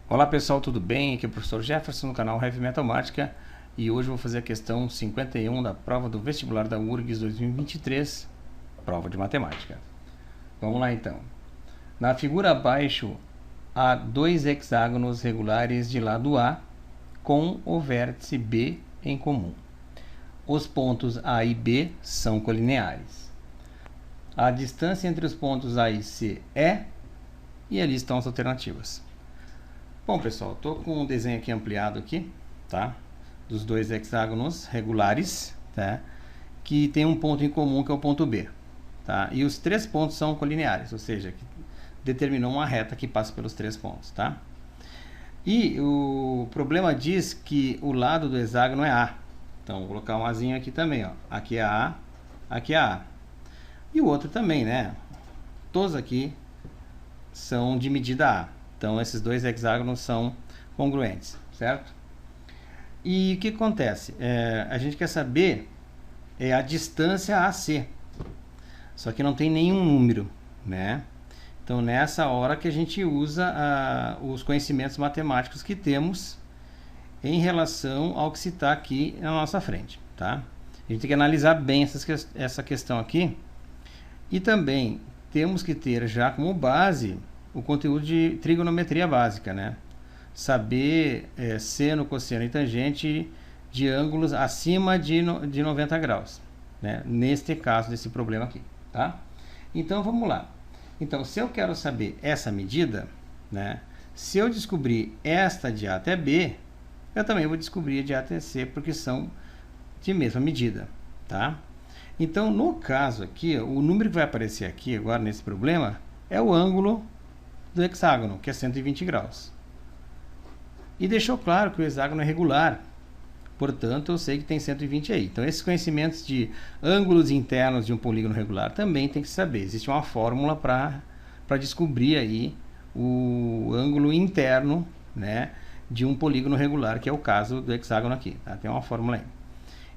Olá pessoal, tudo bem? Aqui é o professor Jefferson no canal Heavy Matemática e hoje vou fazer a questão 51 da prova do vestibular da URGS 2023, prova de matemática. Vamos lá então. Na figura abaixo há dois hexágonos regulares de lado A com o vértice B em comum. Os pontos A e B são colineares. A distância entre os pontos A e C é, e ali estão as alternativas. Bom, pessoal, estou com um desenho aqui ampliado aqui, tá? Dos dois hexágonos regulares, tá? Que tem um ponto em comum que é o ponto B, tá? E os três pontos são colineares, ou seja, que determinou uma reta que passa pelos três pontos, tá? E o problema diz que o lado do hexágono é A. Então, vou colocar um Azinho aqui também, ó. Aqui é A, aqui é A. E o outro também, né? Todos aqui são de medida A. Então, esses dois hexágonos são congruentes, certo? E o que acontece? A gente quer saber a distância AC. Só que não tem nenhum número, né? Então, nessa hora que a gente usa os conhecimentos matemáticos que temos em relação ao que se está aqui na nossa frente, tá? A gente tem que analisar bem essa questão aqui. E também temos que ter já como base o conteúdo de trigonometria básica, né? Saber seno, cosseno e tangente de ângulos acima de 90 graus, né? Neste caso desse problema aqui, tá? Então, vamos lá. Então, se eu quero saber essa medida, né? Se eu descobrir esta de A até B, eu também vou descobrir a de A até C, porque são de mesma medida, tá? Então, no caso aqui, o número que vai aparecer aqui agora nesse problema é o ângulo do hexágono, que é 120 graus. E deixou claro que o hexágono é regular, portanto, eu sei que tem 120 aí. Então, esses conhecimentos de ângulos internos de um polígono regular também tem que saber. Existe uma fórmula para descobrir aí o ângulo interno, né, de um polígono regular, que é o caso do hexágono aqui, tá? Tem uma fórmula aí.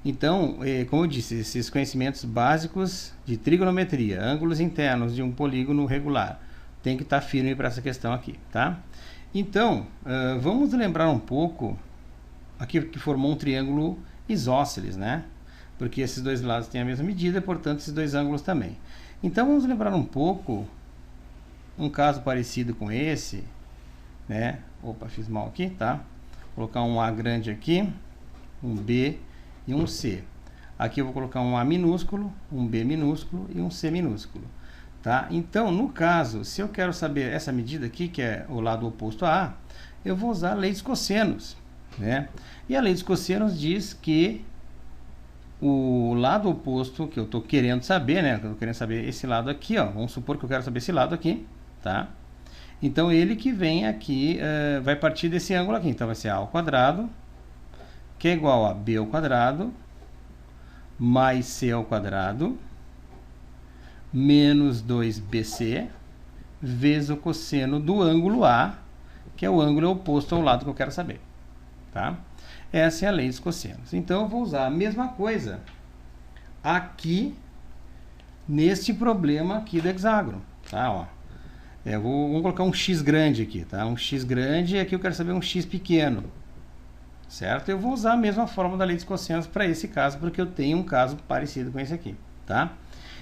Então, como eu disse, esses conhecimentos básicos de trigonometria, ângulos internos de um polígono regular, tem que estar firme para essa questão aqui, tá? Então, vamos lembrar um pouco aqui que formou um triângulo isósceles, né? Porque esses dois lados têm a mesma medida, portanto, esses dois ângulos também. Então, vamos lembrar um pouco um caso parecido com esse, né? Opa, fiz mal aqui, tá? Vou colocar um A grande aqui, um B e um C. Aqui eu vou colocar um A minúsculo, um B minúsculo e um C minúsculo. Tá? Então, no caso, se eu quero saber essa medida aqui, que é o lado oposto a A, eu vou usar a lei dos cossenos, né? E a lei dos cossenos diz que o lado oposto que eu estou querendo saber, né? Eu estou querendo saber esse lado aqui, ó. Vamos supor que eu quero saber esse lado aqui, tá? Então, ele que vem aqui vai partir desse ângulo aqui. Então, vai ser A ao quadrado, que é igual a B ao quadrado, mais C ao quadrado, menos 2BC, vezes o cosseno do ângulo A, que é o ângulo oposto ao lado que eu quero saber, tá? Essa é a lei dos cossenos. Então, eu vou usar a mesma coisa aqui, neste problema aqui do hexágono, tá? Ó, vamos colocar um x grande aqui, tá? Um x grande e aqui eu quero saber um x pequeno, certo? Eu vou usar a mesma fórmula da lei dos cossenos para esse caso, porque eu tenho um caso parecido com esse aqui, tá?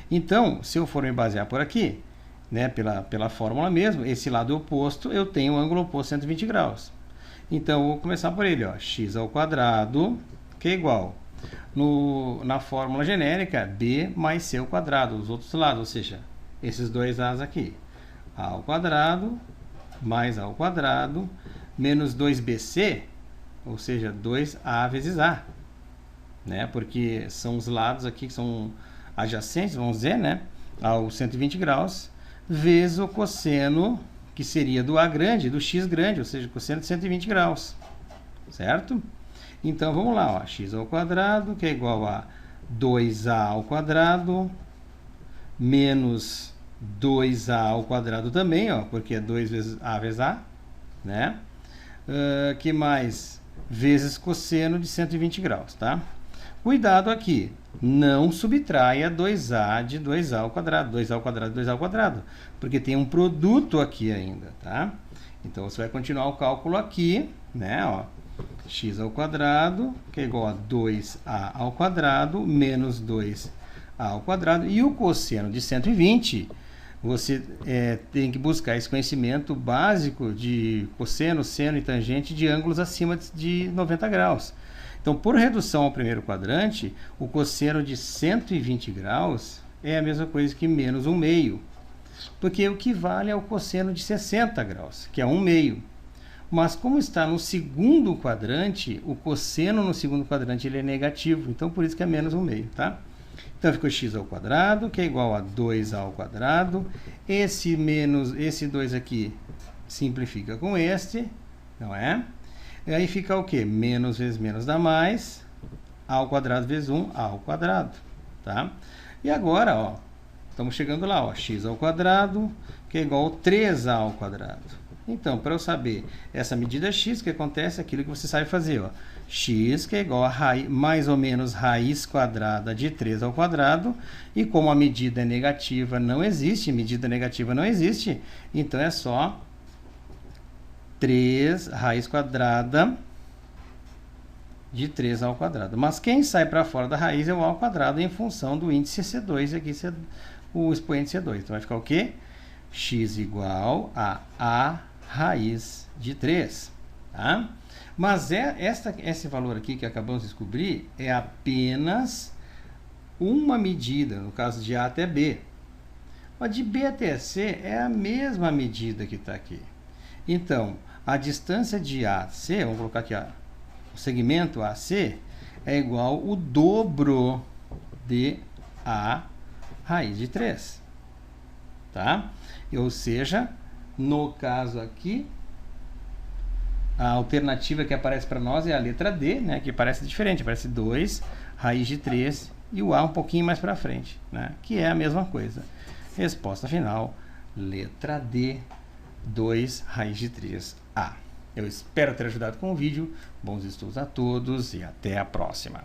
Então, se eu for me basear por aqui, né, pela fórmula mesmo, esse lado oposto, eu tenho o ângulo oposto 120 graus. Então, eu vou começar por ele, ó, x ao quadrado, que é igual, na fórmula genérica, b mais c ao quadrado, os outros lados, ou seja, esses dois a's aqui. A ao quadrado, mais a ao quadrado, menos 2bc, ou seja, 2a vezes a, né, porque são os lados aqui que são adjacentes, vamos dizer, né, ao 120 graus, vezes o cosseno, que seria do A grande, do x grande, ou seja, cosseno de 120 graus, certo? Então, vamos lá, ó, x ao quadrado, que é igual a 2a ao quadrado, menos 2a ao quadrado também, ó, porque é 2 vezes a, né? Que mais? Vezes cosseno de 120 graus, tá? Cuidado aqui, não subtraia 2a de 2a ao quadrado, 2a ao quadrado, 2a ao quadrado, porque tem um produto aqui ainda, tá? Então, você vai continuar o cálculo aqui, né, ó, x ao quadrado, que é igual a 2a ao quadrado, menos 2a ao quadrado, e o cosseno de 120, você tem que buscar esse conhecimento básico de cosseno, seno e tangente de ângulos acima de 90 graus. Então, por redução ao primeiro quadrante, o cosseno de 120 graus é a mesma coisa que menos 1/2, porque equivale ao cosseno de 60 graus, que é 1/2. Mas como está no segundo quadrante, o cosseno no segundo quadrante ele é negativo, então por isso que é menos 1/2, tá? Então ficou x ao quadrado, que é igual a 2a ao quadrado. Esse 2 aqui simplifica com este, não é? E aí fica o quê? Menos vezes menos dá mais, a ao quadrado vezes 1, a ao quadrado, tá? E agora, ó, estamos chegando lá, ó, x ao quadrado, que é igual a 3a ao quadrado. Então, para eu saber essa medida x, o que acontece é aquilo que você sabe fazer, ó. X, que é igual a mais ou menos raiz quadrada de 3 ao quadrado, e como a medida é negativa, não existe, medida negativa não existe, então é só 3 raiz quadrada de 3 ao quadrado. Mas quem sai para fora da raiz é o a ao quadrado em função do índice C2, aqui o expoente C2. Então vai ficar o quê? X igual a raiz de 3. Tá? Mas esse valor aqui que acabamos de descobrir é apenas uma medida, no caso de A até B. Mas de B até C é a mesma medida que está aqui. Então, a distância de A a C, vamos colocar aqui, ó, o segmento AC é igual o dobro de A raiz de 3. Tá? Ou seja, no caso aqui, a alternativa que aparece para nós é a letra D, né, que parece diferente, parece 2 raiz de 3 e o A um pouquinho mais para frente, né, que é a mesma coisa. Resposta final, letra D, 2 raiz de 3A. Eu espero ter ajudado com o vídeo. Bons estudos a todos e até a próxima.